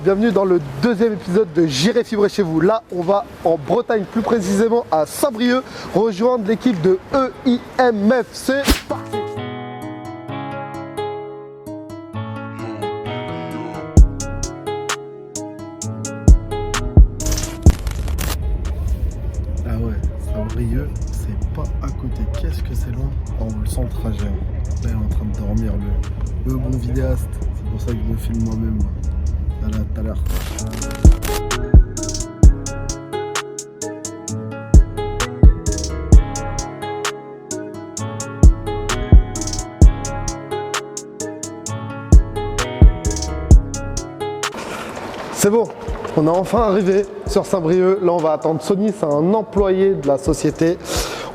bienvenue dans le deuxième épisode de J'irai fibrer chez vous. Là, on va en Bretagne, plus précisément à Saint-Brieuc, rejoindre l'équipe de EIMF. C'est parti. Ah ouais, Saint-Brieuc, c'est pas à côté. Qu'est-ce que c'est loin? On le sent le trajet. Là, il est en train de dormir, le bon vidéaste. C'est pour ça que je me filme moi-même. Là, tout à l'heure. C'est bon, on est enfin arrivé sur Saint-Brieuc. Là, on va attendre Sonny, c'est un employé de la société.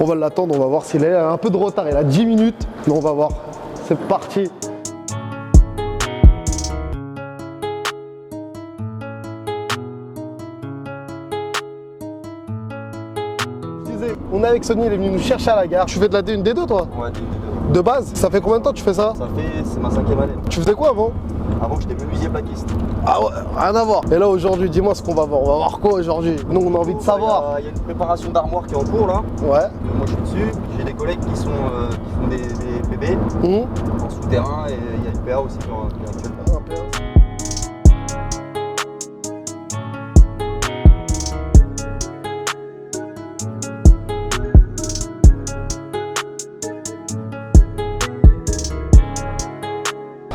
On va l'attendre, on va voir s'il a un peu de retard. Il a 10 minutes, mais on va voir. C'est parti. On est avec Sonny, il est venu nous chercher à la gare. Tu fais de la D1, D2 toi? Ouais, D2. De base? Ça fait combien de temps que tu fais ça? C'est ma 5e année. Tu faisais quoi avant? Avant, j'étais menuisier plaquiste. Ah ouais, rien à voir. Et là aujourd'hui, dis-moi ce qu'on va voir. On va voir quoi aujourd'hui? Nous, on a envie de savoir. Il y a une préparation d'armoire qui est en cours là. Ouais. Moi, je suis dessus. J'ai des collègues qui font des PB en souterrain et il y a une PA aussi qui est actuellement.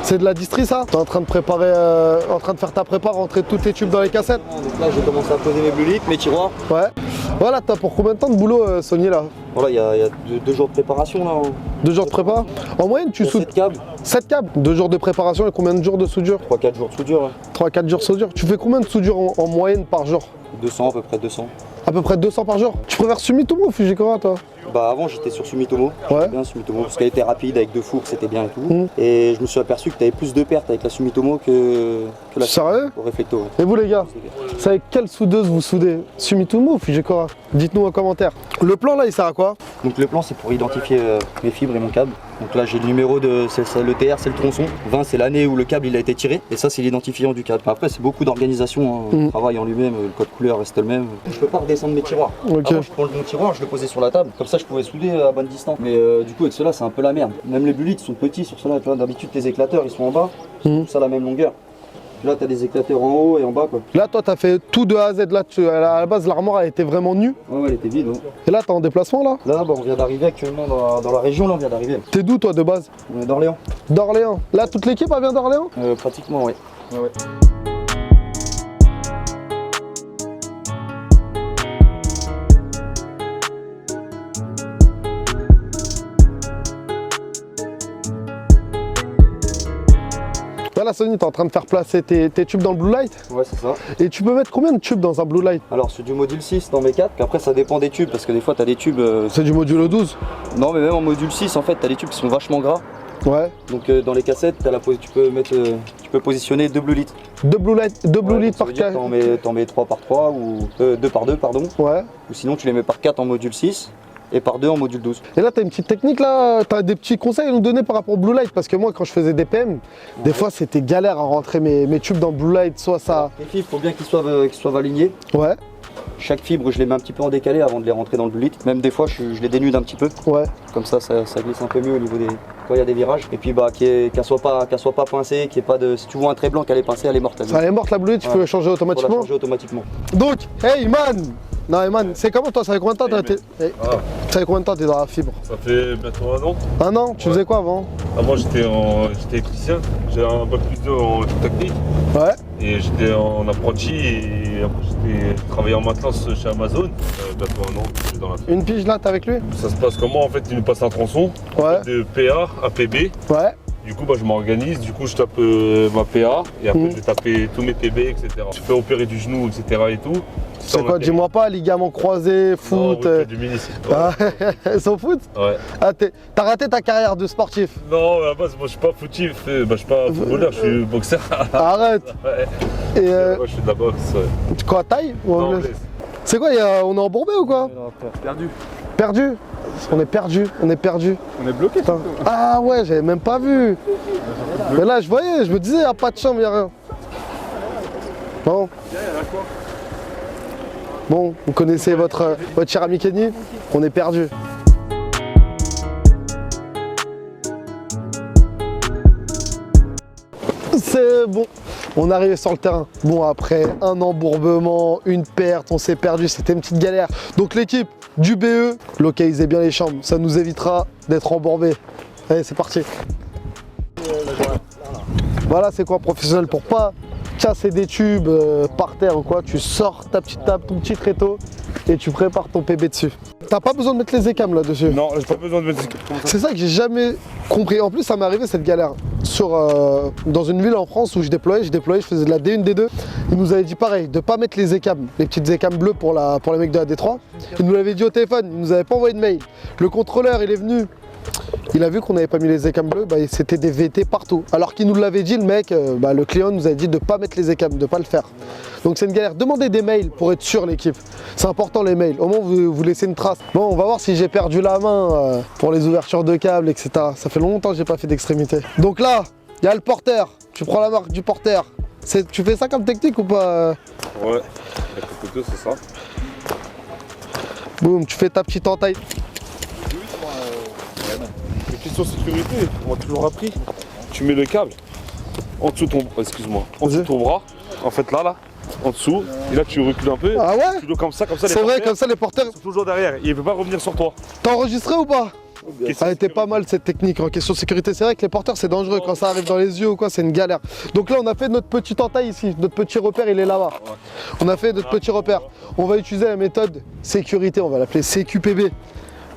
C'est de la distrie ça? T'es en train de préparer, en train de faire ta prépa, rentrer tous tes tubes dans les cassettes? Donc là, j'ai commencé à poser mes blue litres, mes tiroirs. Ouais. Voilà, t'as pour combien de temps de boulot, Sonny là? Voilà, il y a 2 jours de préparation là. 2 jours de prépa? En moyenne, tu soudes 7 câbles. 7 câbles? 2 jours de préparation et combien de jours de soudure? 3-4 jours de soudure. Ouais. 3-4 jours de soudure. Tu fais combien de soudure en moyenne par jour? 200, à peu près 200. À peu près 200 par jour? Tu préfères Sumitomo ou Fujikura toi? Bah avant j'étais sur Sumitomo, Ouais. bien Sumitomo parce qu'elle était rapide avec 2 fours, c'était bien et tout. Et je me suis aperçu que tu avais plus de pertes avec la Sumitomo que la Sérieux? au réflecto. Ouais. Et vous les gars, c'est avec quelle soudeuse vous soudez? Sumitomo ou Fujikura? Dites-nous en commentaire. Le plan là il sert à quoi? Donc le plan c'est pour identifier mes fibres et mon câble. Donc là j'ai le numéro de, le TR c'est le tronçon, 20 c'est l'année où le câble il a été tiré et ça c'est l'identifiant du câble. Après c'est beaucoup d'organisation, hein. Le travail en lui-même, le code couleur reste le même. Je peux pas redescendre mes tiroirs. Ok. Avant, je prends mon tiroir, je le posais sur la table, comme ça je pouvais souder à bonne distance. Mais du coup avec ceux-là c'est un peu la merde. Même les bulites sont petits sur ceux-là, tu vois, d'habitude les éclateurs ils sont en bas, c'est tous à la même longueur. Là t'as des éclateurs en haut et en bas quoi. Là toi t'as fait tout de A à Z, là à la base l'armoire elle était vraiment nue. Ouais elle était vide. Ouais. Et là t'es en déplacement là? Là bah, on vient d'arriver actuellement dans la région, là on vient d'arriver. T'es d'où toi de base? On est d'Orléans. D'Orléans. Là toute l'équipe elle vient d'Orléans? Pratiquement oui. Ouais. Là Sonny t'es en train de faire placer tes tubes dans le blue light? Ouais c'est ça. Et tu peux mettre combien de tubes dans un blue light? Alors c'est du module 6 dans mes 4, après ça dépend des tubes parce que des fois t'as des tubes... C'est du module 12? Non mais même en module 6 en fait t'as des tubes qui sont vachement gras. Ouais. Donc dans les cassettes tu peux positionner 2 blue litres. 2 blue light par cas. T'en mets 3 par 3 ou 2 par 2 pardon. Ouais. Ou sinon tu les mets par 4 en module 6 et par 2 en module 12. Et là, tu as une petite technique là, tu as des petits conseils à nous donner par rapport au blue light? Parce que moi, quand je faisais des PM, des fois c'était galère à rentrer mes tubes dans le blue light, soit ça. Les fibres, il faut bien qu'ils soient alignés. Ouais. Chaque fibre, je les mets un petit peu en décalé avant de les rentrer dans le blue light. Même des fois, je les dénude un petit peu. Ouais. Comme ça glisse un peu mieux au niveau des. Quand il y a des virages. Et puis bah, qu'elle soit pas pincée, qu'il n'y ait pas de. Si tu vois un trait blanc qu'elle est pincée, elle est morte. Elle est morte la blue light, tu peux la changer automatiquement? Faut la changer automatiquement. Donc, hey man! Non, hey man, c'est comment toi? Ça fait combien de temps ça fait combien de temps t'es dans la fibre? Ça fait bientôt 1 an. 1 an? Tu faisais quoi avant? Avant j'étais électricien, j'ai un bac plus 2 en technique. Ouais. Et j'étais en apprenti et après j'ai travaillé en maintenance chez Amazon. Bientôt 1 an, je suis dans la fibre. Une pige là, t'es avec lui? Ça se passe comment? En fait il nous passe un tronçon de PA à PB. Ouais. Du coup je m'organise, du coup je tape ma PA et après je vais taper tous mes PB, etc. Je fais opérer du genou, etc. et tout. C'est quoi? Dis-moi pas, ligament croisé, foot. Non, oui, du mini. Sans foot? Ouais. Ah, t'as raté ta carrière de sportif? Non, à la base, moi je suis pas footif, je suis pas footballeur, je suis boxeur. Arrête. Ouais. Et moi je fais de la boxe. Ouais. Quoi, taille? Non, c'est quoi, on est embourbé ou quoi? Perdu. Perdu? On est perdu, on est perdu. On est bloqué. Ah ouais, j'avais même pas vu. Mais là, je voyais, je me disais, y'a pas de chambre, y'a rien. Non. Bon, vous connaissez votre cher ami Kenny? On est perdu. C'est bon, on est arrivé sur le terrain. Bon, après un embourbement, une perte, on s'est perdu, c'était une petite galère. Donc l'équipe du BE, localisez bien les chambres, ça nous évitera d'être embourbés. Allez, c'est parti. Voilà, c'est quoi professionnel pour pas casser des tubes par terre ou quoi. Tu sors ta petite table, ton petit tréteau et tu prépares ton PB dessus. T'as pas besoin de mettre les écames là-dessus. Non, j'ai pas besoin de mettre les écames. C'est ça que j'ai jamais compris. En plus, ça m'est arrivé cette galère. Dans une ville en France où je déployais, je faisais de la D1, D2. Il nous avait dit pareil, de pas mettre les écames, les petites écames bleues pour les mecs de la D3. Il nous l'avait dit au téléphone, il nous avait pas envoyé de mail. Le contrôleur, il est venu. Il a vu qu'on n'avait pas mis les écames bleues, bah, c'était des VT partout. Alors qu'il nous l'avait dit, le mec, le client nous a dit de ne pas mettre les écames, de ne pas le faire. Donc c'est une galère. Demandez des mails pour être sûr l'équipe. C'est important les mails. Au moins vous laissez une trace. Bon, on va voir si j'ai perdu la main pour les ouvertures de câbles, etc. Ça fait longtemps que j'ai pas fait d'extrémité. Donc là, il y a le porteur. Tu prends la marque du porteur. Tu fais ça comme technique ou pas? Ouais, avec le couteau, c'est ça. Boum, tu fais ta petite entaille. Question sécurité, on m'a toujours appris. Tu mets le câble en dessous de ton, excuse-moi, en dessous de ton bras. En fait là, en dessous. Et là tu recules un peu. Ah ouais? Tu dois comme ça. C'est vrai, comme ça les porteurs sont toujours derrière. Il ne peut pas revenir sur toi. T'as enregistré ou pas? Ça a été pas mal cette technique en question de sécurité. C'est vrai que les porteurs c'est dangereux quand ça arrive dans les yeux ou quoi, c'est une galère. Donc là on a fait notre petite entaille ici, notre petit repère il est là-bas. Ouais. On a fait notre petit repère. On va utiliser la méthode sécurité, on va l'appeler CQPB.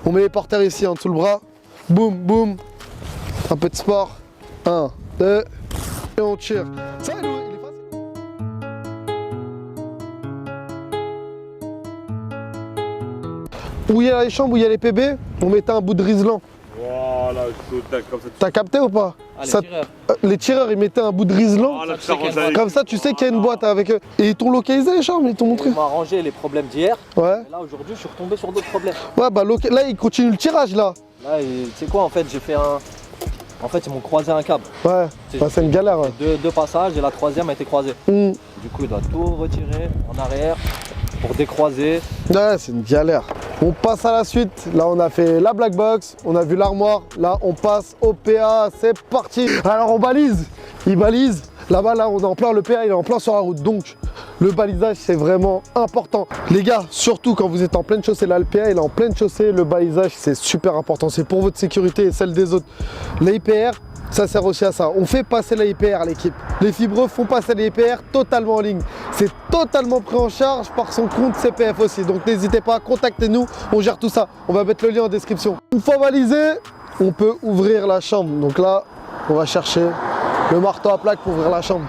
On met les porteurs ici en dessous le bras. Boum, boum. Un peu de sport. 1, 2. Et on tire. Ça il est facile. Où il y a les chambres, où il y a les PB, on mettait un bout de riselant. Voilà, comme ça. T'as capté ou pas? Les tireurs, ils mettaient un bout de riselant. Comme ça, tu sais qu'il y a une boîte avec eux. Et ils t'ont localisé les chambres, ils t'ont montré. On m'a arrangé les problèmes d'hier. Ouais. Et là, aujourd'hui, je suis retombé sur d'autres problèmes. Ouais, bah là, il continue le tirage là. Là, tu sais quoi, en fait, j'ai fait un. En fait, ils m'ont croisé un câble. Ouais, bah, c'est une galère. Ouais. Deux passages et la troisième a été croisée. Du coup, il doit tout retirer en arrière pour décroiser. Ouais, c'est une galère. On passe à la suite. Là, on a fait la black box, on a vu l'armoire. Là, on passe au PA. C'est parti. Alors, on balise. Il balise. Là-bas, là, on est en plein. Le PA, il est en plein sur la route. Donc, le balisage, c'est vraiment important. Les gars, surtout quand vous êtes en pleine chaussée, là, le PA, il est en pleine chaussée. Le balisage, c'est super important. C'est pour votre sécurité et celle des autres. L'IPR, ça sert aussi à ça. On fait passer l'IPR, l'équipe. Les fibreux font passer l'IPR totalement en ligne. C'est totalement pris en charge par son compte CPF aussi. Donc n'hésitez pas, contactez-nous, on gère tout ça. On va mettre le lien en description. Une fois balisé, on peut ouvrir la chambre. Donc là, on va chercher le marteau à plaque pour ouvrir la chambre.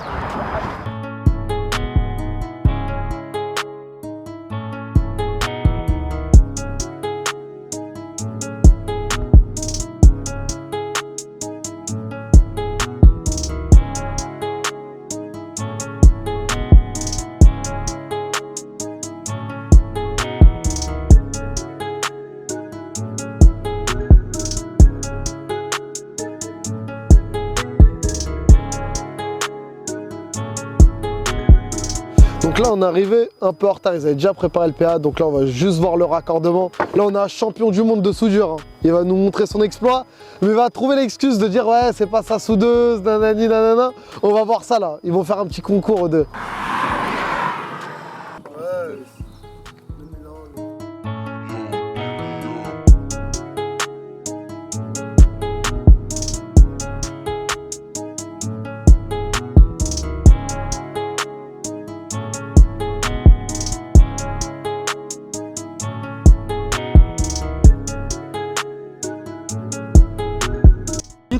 Donc là on est arrivé un peu en retard, ils avaient déjà préparé le PA, donc là on va juste voir le raccordement. Là on a un champion du monde de soudure, hein. Il va nous montrer son exploit, mais il va trouver l'excuse de dire ouais c'est pas sa soudeuse, nanani nanana. On va voir ça là, ils vont faire un petit concours eux deux.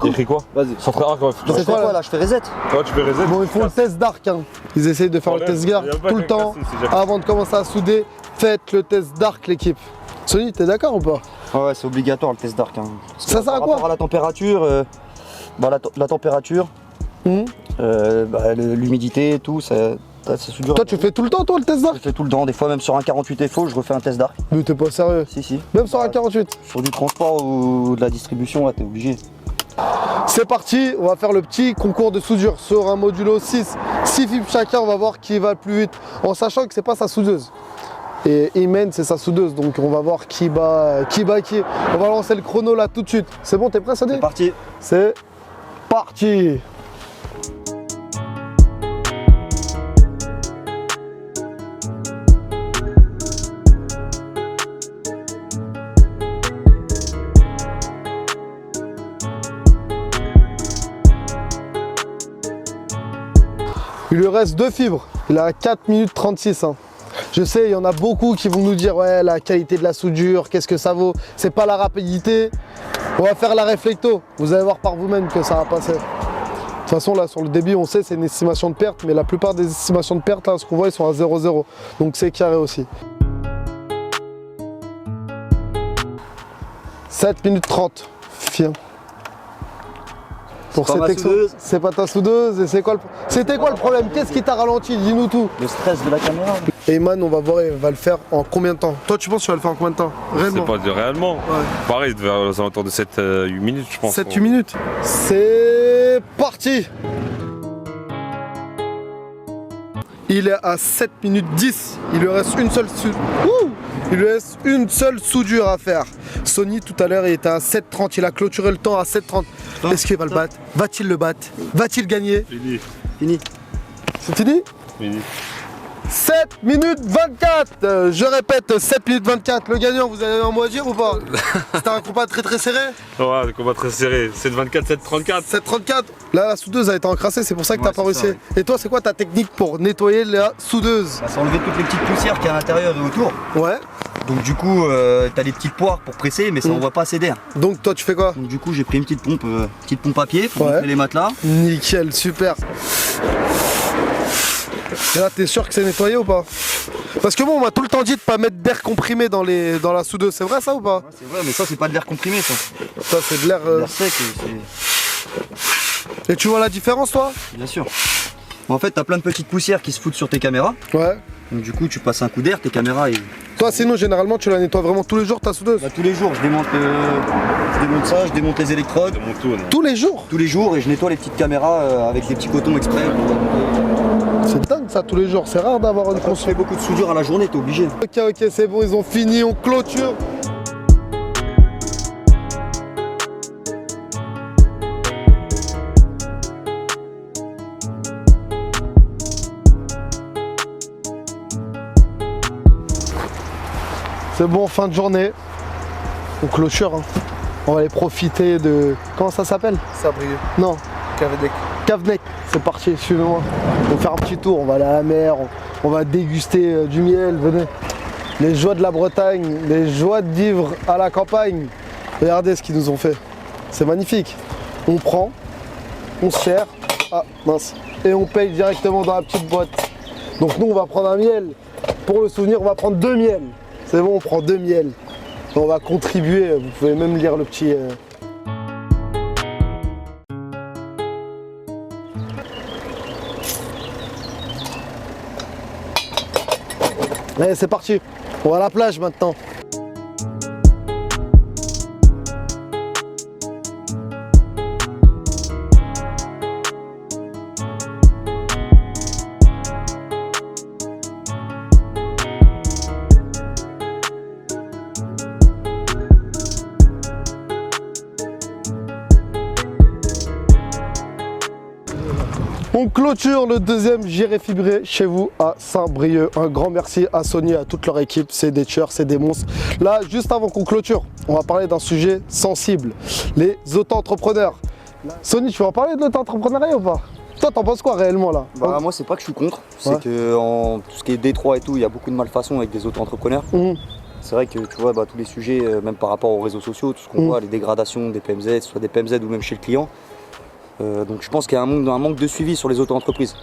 Il écrit quoi? Vas-y. Centre arc, ouais. C'est quoi là? Je fais reset. Ouais, tu fais reset. Bon, ils font le test d'arc, hein. Ils essayent de faire le test d'arc tout le temps. Avant de commencer à souder, faites le test d'arc l'équipe. Sony, t'es d'accord ou pas? Ouais, c'est obligatoire le test d'arc. Hein. Ça sert à quoi? Par rapport à la température, la température, l'humidité et tout, c'est dur. Toi tu fais tout le temps toi le test d'arc? Je fais tout le temps, des fois même sur un 48 FO, je refais un test d'arc. Mais t'es pas sérieux? Si. Même sur un 48? Sur du transport ou de la distribution, ouais, t'es obligé. C'est parti, on va faire le petit concours de soudure sur un modulo 6 fibres chacun, on va voir qui va le plus vite, en sachant que c'est pas sa soudeuse. Et Imen c'est sa soudeuse, donc on va voir qui bat qui. On va lancer le chrono là tout de suite. C'est bon, t'es prêt Sony? C'est parti. C'est parti. Il lui reste 2 fibres, il a 4 minutes 36. Hein. Je sais, il y en a beaucoup qui vont nous dire ouais, la qualité de la soudure, qu'est-ce que ça vaut? C'est pas la rapidité. On va faire la réflecto. Vous allez voir par vous-même que ça va passer. De toute façon, là, sur le débit, on sait c'est une estimation de perte, mais la plupart des estimations de perte, là, ce qu'on voit, ils sont à 0,0. Donc c'est carré aussi. 7 minutes 30. Fier. Pour cette soudeuse. C'est pas ta soudeuse. Et c'était quoi le problème? Qu'est-ce qui t'a ralenti? Dis-nous tout. Le stress de la caméra. Eyman, on va voir, il va le faire en combien de temps? Toi, tu penses que tu vas le faire en combien de temps? Réellement? C'est pas dire réellement. Ouais. Pareil, aux alentours de 7-8 minutes, je pense. 7-8 minutes. C'est parti. Il est à 7 minutes 10. Il lui reste une seule soudure à faire. Sony, tout à l'heure, il était à 7,30. Il a clôturé le temps à 7,30. Est-ce qu'il va le battre? Va-t-il le battre? Va-t-il gagner? Fini. C'est fini? Fini. 7 minutes 24. Je répète, 7 minutes 24. Le gagnant, vous avez un mot à dire ou pas? C'était un combat très serré? Ouais, le combat très serré. 7-24, 7-34. 7,34. Là, la soudeuse a été encrassée, c'est pour ça que t'as pas réussi. Ouais. Et toi, c'est quoi ta technique pour nettoyer la soudeuse? Ça enlever toutes les petites poussières qu'il y a à l'intérieur et autour. Ouais. Donc du coup, t'as des petites poires pour presser, mais ça envoie pas assez d'air. Donc toi, tu fais quoi? Donc du coup, j'ai pris une petite pompe à pied pour gonfler les matelas. Nickel, super. Et là, t'es sûr que c'est nettoyé ou pas? Parce que bon, on m'a tout le temps dit de pas mettre d'air comprimé dans la soudeuse. C'est vrai ça ou pas? Ouais, c'est vrai, mais ça, c'est pas de l'air comprimé, ça. Ça, c'est de l'air. L'air sec, Et tu vois la différence, toi? bien sûr. En fait, t'as plein de petites poussières qui se foutent sur tes caméras. Ouais. Donc du coup, tu passes un coup d'air, tes caméras. Toi, sinon, généralement, tu la nettoies vraiment tous les jours, ta soudeuse? Bah, tous les jours, je démonte ça, je démonte les électrodes. Mon tour, non. Tous les jours? Tous les jours, et je nettoie les petites caméras avec des petits cotons exprès. C'est dingue ça, tous les jours. C'est rare d'avoir une Quand tu console. fais beaucoup de soudure à la journée, t'es obligé. Ok, c'est bon, ils ont fini, on clôture. C'est bon, fin de journée. On clôture. Hein. On va aller profiter de... Comment ça s'appelle? Saint-Brieuc, Non, Cavedec. Cavenec. C'est parti, suivez-moi. On va faire un petit tour, on va aller à la mer, on va déguster du miel, venez. Les joies de la Bretagne, les joies de vivre à la campagne. Regardez ce qu'ils nous ont fait. C'est magnifique. On prend, on se sert, ah mince, et on paye directement dans la petite boîte. Donc nous on va prendre un miel. Pour le souvenir, on va prendre 2 miels. C'est bon, on prend 2 miels. On va contribuer, vous pouvez même lire le petit... Allez, c'est parti. On va à la plage maintenant. On clôture le deuxième Giré Fibré chez vous à Saint-Brieuc. Un grand merci à Sony et à toute leur équipe. C'est des tueurs, c'est des monstres. Là, juste avant qu'on clôture, on va parler d'un sujet sensible. Les auto-entrepreneurs. Sony, tu vas en parler de l'auto-entrepreneuriat ou pas? Toi, t'en penses quoi réellement là? Bah, moi, c'est pas que je suis contre. C'est Ouais. que en tout ce qui est Détroit et tout, il y a beaucoup de malfaçons avec des auto-entrepreneurs. C'est vrai que tu vois, tous les sujets, même par rapport aux réseaux sociaux, tout ce qu'on voit, les dégradations des PMZ, soit des PMZ ou même chez le client. Donc je pense qu'il y a un manque de suivi sur les auto-entreprises.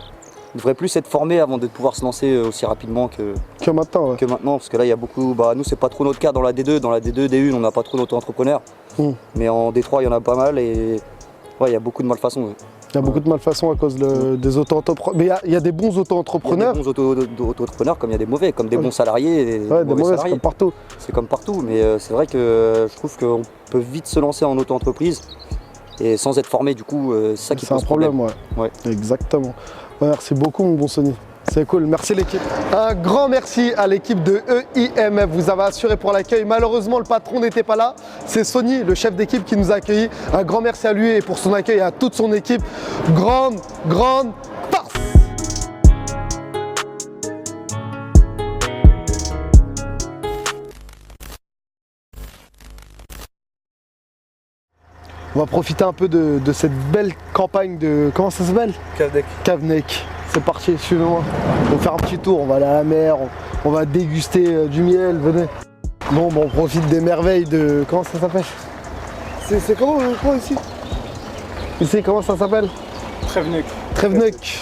Ils devraient plus être formés avant de pouvoir se lancer aussi rapidement Que maintenant, ouais. que maintenant. Parce que là, il y a beaucoup. Nous, c'est pas trop notre cas dans la D2. Dans la D2, D1, on n'a pas trop d'auto-entrepreneurs. Mais en D3, il y en a pas mal et ouais, il y a beaucoup de malfaçons. Ouais. Il y a beaucoup de malfaçons à cause des auto-entrepreneurs. Mais il y a des bons Il y a auto-entrepreneurs. des bons auto-entrepreneurs comme il y a des mauvais, comme des bons salariés. Et des Ouais, des mauvais mauvais, c'est salariés. comme partout. C'est comme partout, mais c'est vrai que je trouve qu'on peut vite se lancer en auto-entreprise et sans être formé, du coup, c'est ça qui C'est un pose problème, ouais. Ouais. Exactement. Ouais, merci beaucoup, mon bon Sony. C'est cool, merci l'équipe. Un grand merci à l'équipe de EIMF, vous avez assuré pour l'accueil. Malheureusement, le patron n'était pas là. C'est Sony, le chef d'équipe, qui nous a accueillis. Un grand merci à lui et pour son accueil et à toute son équipe. Grande force! On va profiter un peu de cette belle campagne de... Comment ça s'appelle? Cavenec. C'est parti, suivez-moi. On va faire un petit tour, on va aller à la mer, on va déguster du miel, venez. Bon, on profite des merveilles de... Comment ça s'appelle? C'est comment ici? Ici, comment ça s'appelle? Trévenec. Trévenec.